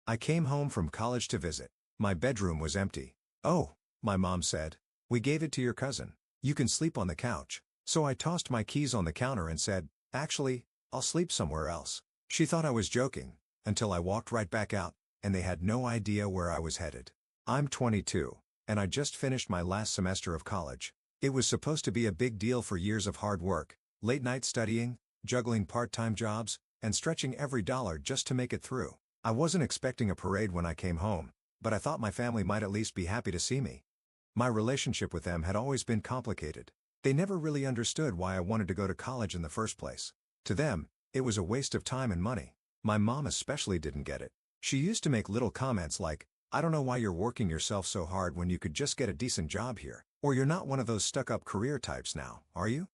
I came home from college to visit. My bedroom was empty. "Oh," my mom said. "We gave it to your cousin. You can sleep on the couch." So I tossed my keys on the counter and said, "Actually, I'll sleep somewhere else." She thought I was joking, until I walked right back out, and they had no idea where I was headed. I'm 22, and I just finished my last semester of college. It was supposed to be a big deal for years of hard work, late night studying, juggling part-time jobs, and stretching every dollar just to make it through. I wasn't expecting a parade when I came home, but I thought my family might at least be happy to see me. My relationship with them had always been complicated. They never really understood why I wanted to go to college in the first place. To them, it was a waste of time and money. My mom especially didn't get it. She used to make little comments like, "I don't know why you're working yourself so hard when you could just get a decent job here. Or you're not one of those stuck-up career types now, are you?"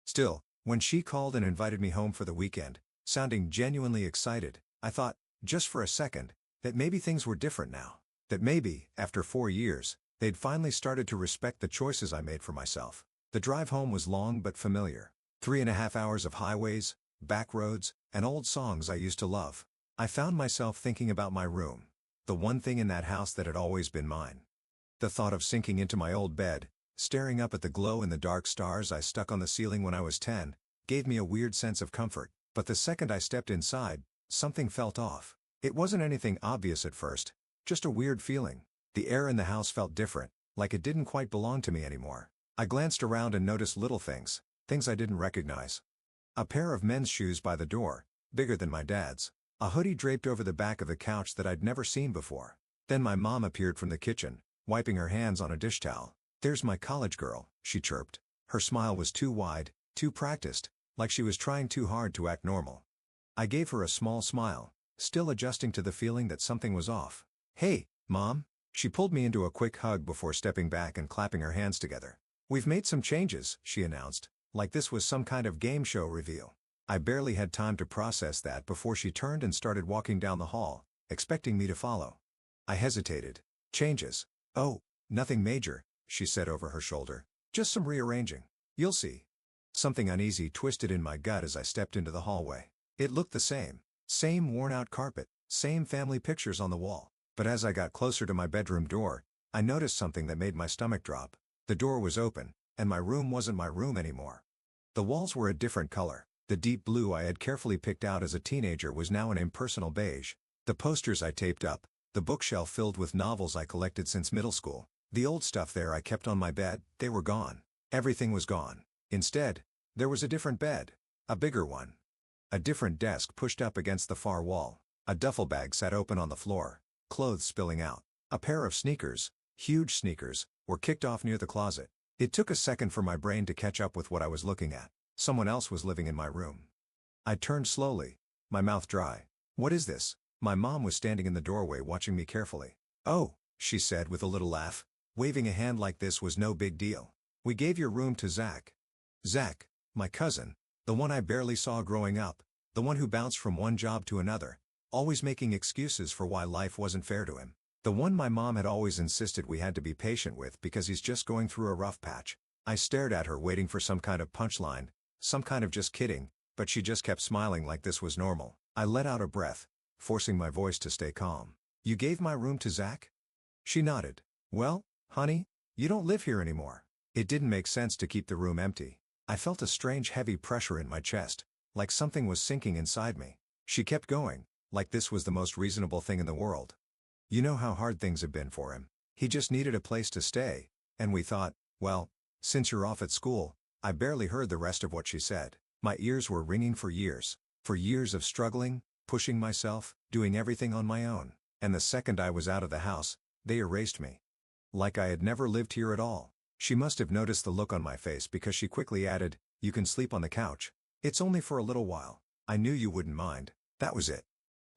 Still, when she called and invited me home for the weekend, sounding genuinely excited, I thought, just for a second, that maybe things were different now. That maybe, after 4 years, they'd finally started to respect the choices I made for myself. The drive home was long but familiar. 3.5 hours of highways, back roads, and old songs I used to love. I found myself thinking about my room. The one thing in that house that had always been mine. The thought of sinking into my old bed, staring up at the glow-in-the-dark stars I stuck on the ceiling when I was 10, gave me a weird sense of comfort. But the second I stepped inside, something felt off. It wasn't anything obvious at first, just a weird feeling. The air in the house felt different, like it didn't quite belong to me anymore. I glanced around and noticed little things, things I didn't recognize. A pair of men's shoes by the door, bigger than my dad's. A hoodie draped over the back of the couch that I'd never seen before. Then my mom appeared from the kitchen, wiping her hands on a dish towel. "There's my college girl," she chirped. Her smile was too wide, too practiced, like she was trying too hard to act normal. I gave her a small smile, still adjusting to the feeling that something was off. "Hey, Mom." She pulled me into a quick hug before stepping back and clapping her hands together. "We've made some changes," she announced, like this was some kind of game show reveal. I barely had time to process that before she turned and started walking down the hall, expecting me to follow. I hesitated. "Changes? Oh, nothing major," she said over her shoulder. "Just some rearranging. You'll see." Something uneasy twisted in my gut as I stepped into the hallway. It looked the same. Same worn-out carpet, same family pictures on the wall. But as I got closer to my bedroom door, I noticed something that made my stomach drop. The door was open, and my room wasn't my room anymore. The walls were a different color. The deep blue I had carefully picked out as a teenager was now an impersonal beige. The posters I taped up, the bookshelf filled with novels I collected since middle school, the old stuff there I kept on my bed, they were gone. Everything was gone. Instead, there was a different bed. A bigger one. A different desk pushed up against the far wall. A duffel bag sat open on the floor, clothes spilling out. A pair of sneakers, huge sneakers, were kicked off near the closet. It took a second for my brain to catch up with what I was looking at. Someone else was living in my room. I turned slowly, my mouth dry. "What is this?" My mom was standing in the doorway watching me carefully. "Oh," she said with a little laugh, waving a hand like this was no big deal. "We gave your room to Zach." Zach, my cousin, the one I barely saw growing up, the one who bounced from one job to another, always making excuses for why life wasn't fair to him. The one my mom had always insisted we had to be patient with because he's just going through a rough patch. I stared at her waiting for some kind of punchline, some kind of just kidding, but she just kept smiling like this was normal. I let out a breath, forcing my voice to stay calm. "You gave my room to Zach?" She nodded. "Well, honey, you don't live here anymore." It didn't make sense to keep the room empty. I felt a strange heavy pressure in my chest, like something was sinking inside me. She kept going, like this was the most reasonable thing in the world. "You know how hard things have been for him. He just needed a place to stay, and we thought, well, since you're off at school." I barely heard the rest of what she said. My ears were ringing for years. For years of struggling, pushing myself, doing everything on my own. And the second I was out of the house, they erased me. Like I had never lived here at all. She must have noticed the look on my face because she quickly added, "You can sleep on the couch. It's only for a little while. I knew you wouldn't mind." That was it.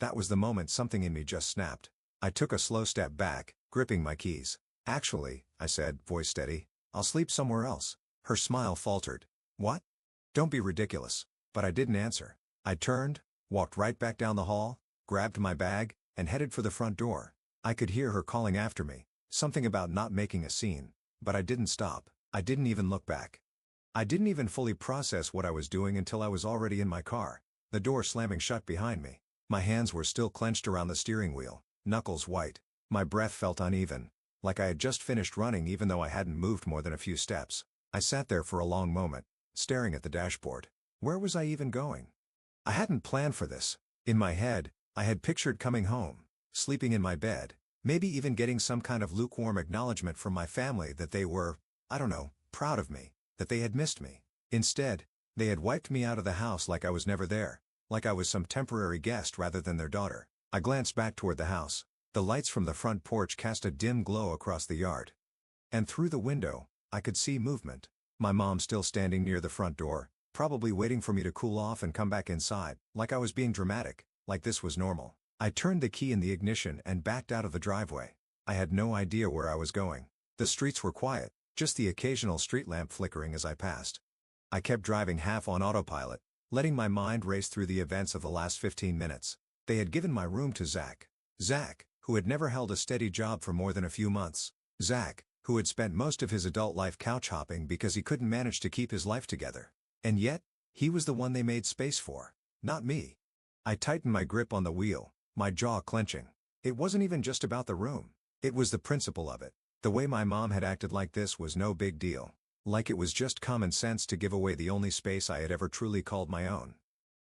That was the moment something in me just snapped. I took a slow step back, gripping my keys. "Actually," I said, voice steady, "I'll sleep somewhere else." Her smile faltered. "What?" "Don't be ridiculous." But I didn't answer. I turned, walked right back down the hall, grabbed my bag, and headed for the front door. I could hear her calling after me, something about not making a scene, but I didn't stop. I didn't even look back. I didn't even fully process what I was doing until I was already in my car, the door slamming shut behind me. My hands were still clenched around the steering wheel, knuckles white. My breath felt uneven, like I had just finished running even though I hadn't moved more than a few steps. I sat there for a long moment, staring at the dashboard. Where was I even going? I hadn't planned for this. In my head, I had pictured coming home, sleeping in my bed, maybe even getting some kind of lukewarm acknowledgement from my family that they were, I don't know, proud of me, that they had missed me. Instead, they had wiped me out of the house like I was never there, like I was some temporary guest rather than their daughter. I glanced back toward the house. The lights from the front porch cast a dim glow across the yard. And through the window, I could see movement. My mom still standing near the front door, probably waiting for me to cool off and come back inside, like I was being dramatic, like this was normal. I turned the key in the ignition and backed out of the driveway. I had no idea where I was going. The streets were quiet, just the occasional street lamp flickering as I passed. I kept driving half on autopilot, letting my mind race through the events of the last 15 minutes. They had given my room to Zach. Zach, who had never held a steady job for more than a few months. Zach, who had spent most of his adult life couch hopping because he couldn't manage to keep his life together. And yet, he was the one they made space for, not me. I tightened my grip on the wheel, my jaw clenching. It wasn't even just about the room. It was the principle of it. The way my mom had acted like this was no big deal. Like it was just common sense to give away the only space I had ever truly called my own.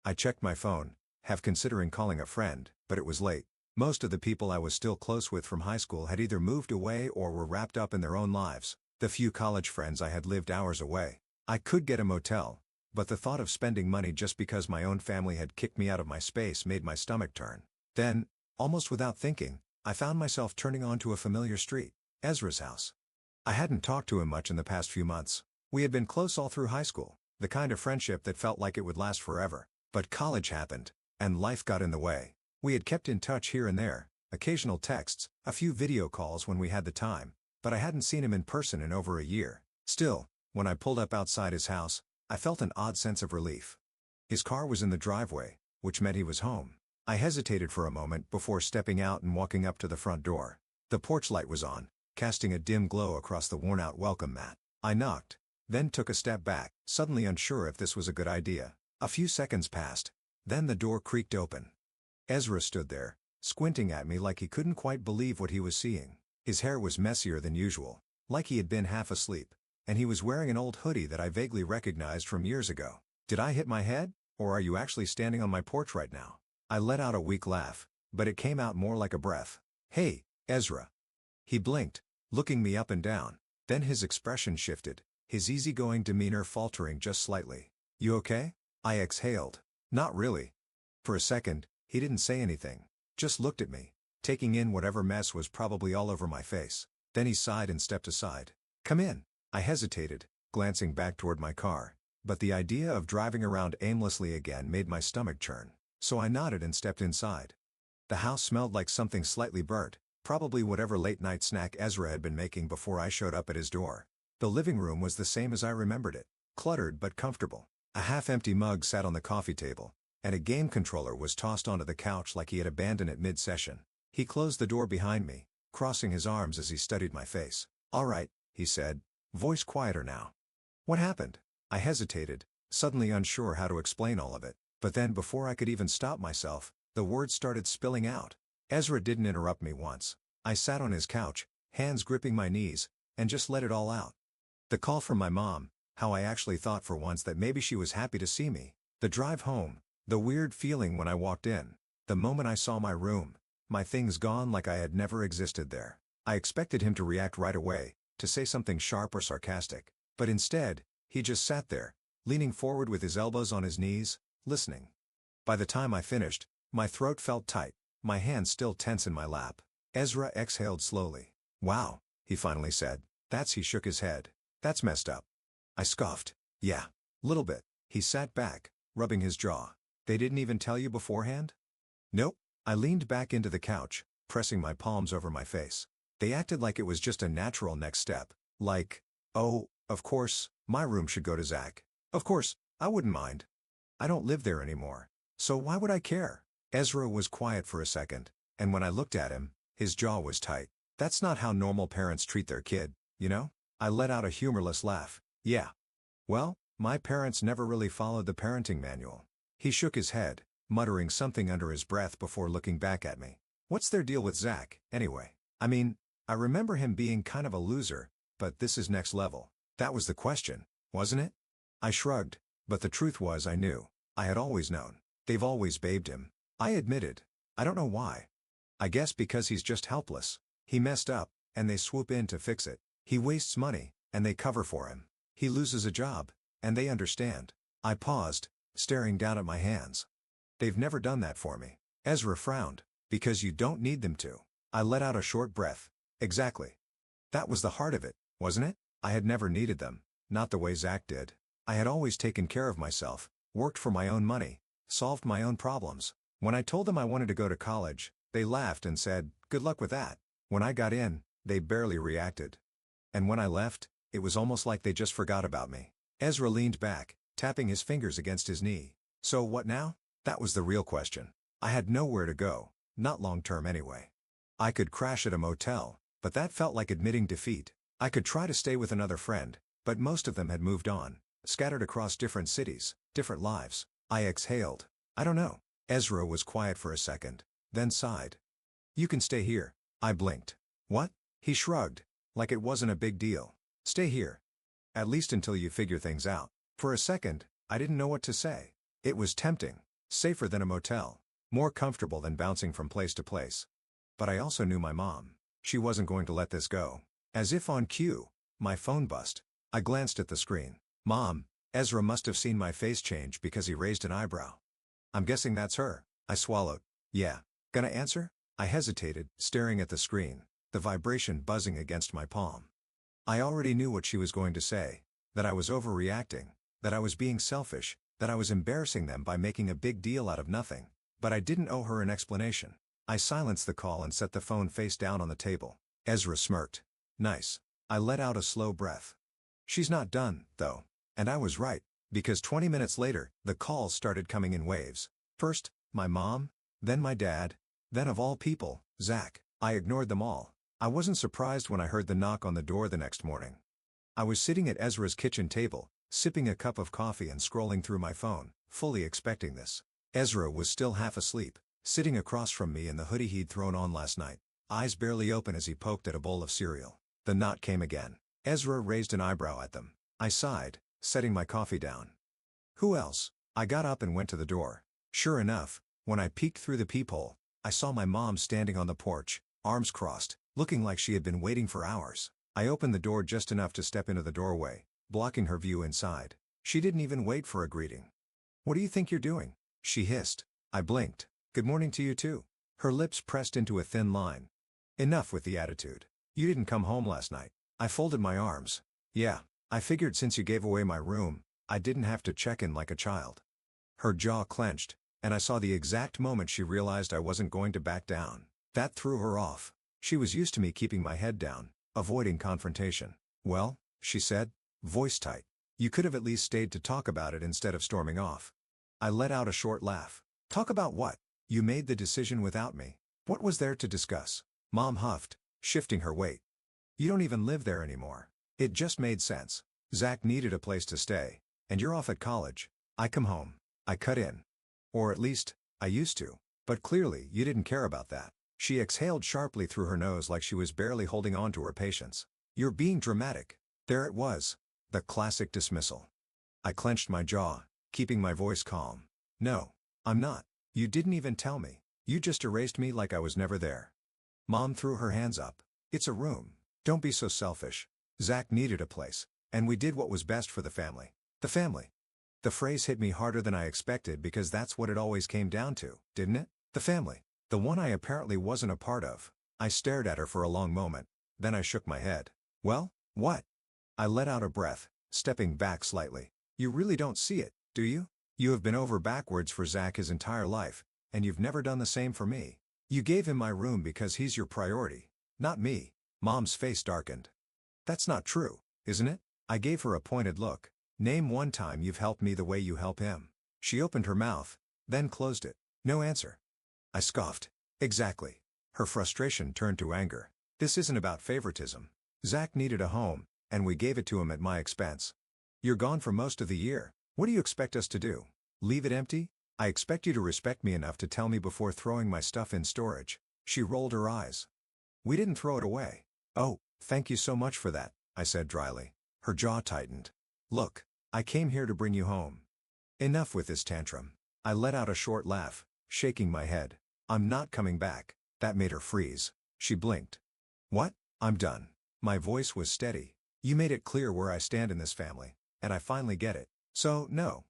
I checked my phone, half considering calling a friend, but it was late. Most of the people I was still close with from high school had either moved away or were wrapped up in their own lives. The few college friends I had lived hours away. I could get a motel, but the thought of spending money just because my own family had kicked me out of my space made my stomach turn. Then, almost without thinking, I found myself turning onto a familiar street, Ezra's house. I hadn't talked to him much in the past few months. We had been close all through high school, the kind of friendship that felt like it would last forever. But college happened, and life got in the way. We had kept in touch here and there, occasional texts, a few video calls when we had the time, but I hadn't seen him in person in over a year. Still, when I pulled up outside his house, I felt an odd sense of relief. His car was in the driveway, which meant he was home. I hesitated for a moment before stepping out and walking up to the front door. The porch light was on, casting a dim glow across the worn-out welcome mat. I knocked, then took a step back, suddenly unsure if this was a good idea. A few seconds passed. Then the door creaked open. Ezra stood there, squinting at me like he couldn't quite believe what he was seeing. His hair was messier than usual, like he had been half asleep, and he was wearing an old hoodie that I vaguely recognized from years ago. Did I hit my head, or are you actually standing on my porch right now? I let out a weak laugh, but it came out more like a breath. Hey, Ezra. He blinked, looking me up and down. Then his expression shifted, his easygoing demeanor faltering just slightly. You okay? I exhaled. Not really. For a second, he didn't say anything, just looked at me, taking in whatever mess was probably all over my face. Then he sighed and stepped aside. Come in. I hesitated, glancing back toward my car, but the idea of driving around aimlessly again made my stomach churn, so I nodded and stepped inside. The house smelled like something slightly burnt, probably whatever late-night snack Ezra had been making before I showed up at his door. The living room was the same as I remembered it, cluttered but comfortable. A half-empty mug sat on the coffee table, and a game controller was tossed onto the couch like he had abandoned it mid-session. He closed the door behind me, crossing his arms as he studied my face. All right, he said, voice quieter now. What happened? I hesitated, suddenly unsure how to explain all of it, but then before I could even stop myself, the words started spilling out. Ezra didn't interrupt me once. I sat on his couch, hands gripping my knees, and just let it all out. The call from my mom, how I actually thought for once that maybe she was happy to see me. The drive home, the weird feeling when I walked in, the moment I saw my room, my things gone like I had never existed there. I expected him to react right away, to say something sharp or sarcastic, but instead, he just sat there, leaning forward with his elbows on his knees, listening. By the time I finished, my throat felt tight, my hands still tense in my lap. Ezra exhaled slowly. Wow, he finally said. He shook his head. That's messed up. I scoffed. Yeah. Little bit. He sat back, rubbing his jaw. They didn't even tell you beforehand? Nope. I leaned back into the couch, pressing my palms over my face. They acted like it was just a natural next step. Like, oh, of course, my room should go to Zach. Of course, I wouldn't mind. I don't live there anymore. So why would I care? Ezra was quiet for a second, and when I looked at him, his jaw was tight. That's not how normal parents treat their kid, you know? I let out a humorless laugh. Yeah. Well, my parents never really followed the parenting manual. He shook his head, muttering something under his breath before looking back at me. What's their deal with Zach, anyway? I mean, I remember him being kind of a loser, but this is next level. That was the question, wasn't it? I shrugged, but the truth was I knew. I had always known. They've always babed him. I admitted. I don't know why. I guess because he's just helpless. He messed up, and they swoop in to fix it. He wastes money, and they cover for him. He loses a job, and they understand. I paused, staring down at my hands. They've never done that for me. Ezra frowned. Because you don't need them to. I let out a short breath. Exactly. That was the heart of it, wasn't it? I had never needed them, not the way Zach did. I had always taken care of myself, worked for my own money, solved my own problems. When I told them I wanted to go to college, they laughed and said, "Good luck with that." When I got in, they barely reacted. And when I left, it was almost like they just forgot about me. Ezra leaned back, tapping his fingers against his knee. So what now? That was the real question. I had nowhere to go, not long-term anyway. I could crash at a motel, but that felt like admitting defeat. I could try to stay with another friend, but most of them had moved on, scattered across different cities, different lives. I exhaled. I don't know. Ezra was quiet for a second, then sighed. "You can stay here." I blinked. "What?" He shrugged, like it wasn't a big deal. "Stay here. At least until you figure things out." For a second, I didn't know what to say. It was tempting. Safer than a motel. More comfortable than bouncing from place to place. But I also knew my mom. She wasn't going to let this go. As if on cue, my phone buzzed. I glanced at the screen. "Mom." Ezra must have seen my face change because he raised an eyebrow. "I'm guessing that's her." I swallowed. "Yeah. Gonna answer?" I hesitated, staring at the screen, the vibration buzzing against my palm. I already knew what she was going to say, that I was overreacting, that I was being selfish, that I was embarrassing them by making a big deal out of nothing. But I didn't owe her an explanation. I silenced the call and set the phone face down on the table. Ezra smirked. "Nice." I let out a slow breath. She's not done, though. And I was right, because 20 minutes later, the calls started coming in waves. First, my mom, then my dad, then of all people, Zach. I ignored them all. I wasn't surprised when I heard the knock on the door the next morning. I was sitting at Ezra's kitchen table, sipping a cup of coffee and scrolling through my phone, fully expecting this. Ezra was still half asleep, sitting across from me in the hoodie he'd thrown on last night, eyes barely open as he poked at a bowl of cereal. The knock came again. Ezra raised an eyebrow at them. I sighed, setting my coffee down. Who else? I got up and went to the door. Sure enough, when I peeked through the peephole, I saw my mom standing on the porch, arms crossed, looking like she had been waiting for hours. I opened the door just enough to step into the doorway, blocking her view inside. She didn't even wait for a greeting. "What do you think you're doing?" she hissed. I blinked. "Good morning to you too." Her lips pressed into a thin line. "Enough with the attitude. You didn't come home last night." I folded my arms. "Yeah, I figured since you gave away my room, I didn't have to check in like a child." Her jaw clenched, and I saw the exact moment she realized I wasn't going to back down. That threw her off. She was used to me keeping my head down, avoiding confrontation. "Well," she said, voice tight, "you could have at least stayed to talk about it instead of storming off." I let out a short laugh. "Talk about what? You made the decision without me. What was there to discuss?" Mom huffed, shifting her weight. "You don't even live there anymore. It just made sense. Zach needed a place to stay, and you're off at college. I come home. I cut in. Or at least, I used to. But clearly you didn't care about that." She exhaled sharply through her nose like she was barely holding on to her patience. "You're being dramatic." There it was. The classic dismissal. I clenched my jaw, keeping my voice calm. "No, I'm not. You didn't even tell me. You just erased me like I was never there." Mom threw her hands up. "It's a room. Don't be so selfish. Zach needed a place, and we did what was best for the family." The family. The phrase hit me harder than I expected because that's what it always came down to, didn't it? The family. The one I apparently wasn't a part of. I stared at her for a long moment. Then I shook my head. "Well, what?" I let out a breath, stepping back slightly. "You really don't see it, do you? You have been over backwards for Zach his entire life, and you've never done the same for me. You gave him my room because he's your priority, not me." Mom's face darkened. "That's not true, isn't it?" I gave her a pointed look. "Name one time you've helped me the way you help him." She opened her mouth, then closed it. No answer. I scoffed. "Exactly." Her frustration turned to anger. "This isn't about favoritism. Zach needed a home, and we gave it to him at my expense. You're gone for most of the year. What do you expect us to do? Leave it empty? I expect you to respect me enough to tell me before throwing my stuff in storage." She rolled her eyes. We didn't throw it away. Oh, thank you so much for that, I said dryly. Her jaw tightened. Look, I came here to bring you home. Enough with this tantrum. I let out a short laugh, shaking my head. I'm not coming back. That made her freeze. She blinked. What? I'm done. My voice was steady. You made it clear where I stand in this family, and I finally get it. So, no.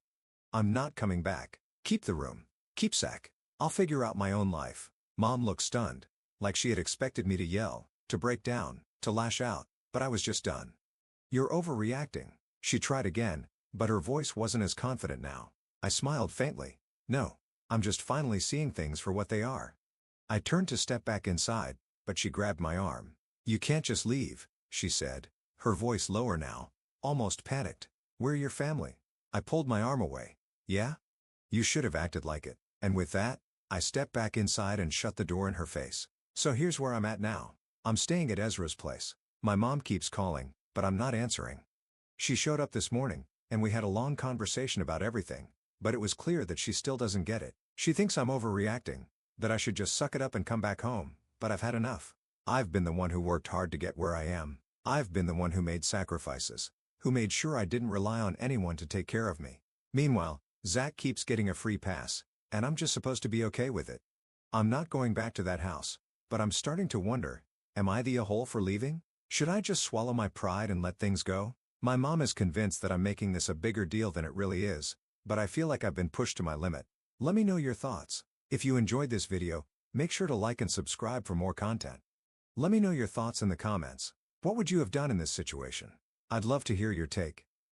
I'm not coming back. Keep the room. Keepsake. I'll figure out my own life. Mom looked stunned, like she had expected me to yell, to break down, to lash out, but I was just done. You're overreacting. She tried again, but her voice wasn't as confident now. I smiled faintly. No. I'm just finally seeing things for what they are. I turned to step back inside, but she grabbed my arm. You can't just leave, she said, her voice lower now, almost panicked. We're your family. I pulled my arm away. Yeah? You should have acted like it. And with that, I stepped back inside and shut the door in her face. So here's where I'm at now. I'm staying at Ezra's place. My mom keeps calling, but I'm not answering. She showed up this morning, and we had a long conversation about everything, but it was clear that she still doesn't get it. She thinks I'm overreacting, that I should just suck it up and come back home, but I've had enough. I've been the one who worked hard to get where I am. I've been the one who made sacrifices, who made sure I didn't rely on anyone to take care of me. Meanwhile, Zach keeps getting a free pass, and I'm just supposed to be okay with it. I'm not going back to that house, but I'm starting to wonder, am I the a-hole for leaving? Should I just swallow my pride and let things go? My mom is convinced that I'm making this a bigger deal than it really is, but I feel like I've been pushed to my limit. Let me know your thoughts. If you enjoyed this video, make sure to like and subscribe for more content. Let me know your thoughts in the comments. What would you have done in this situation? I'd love to hear your take.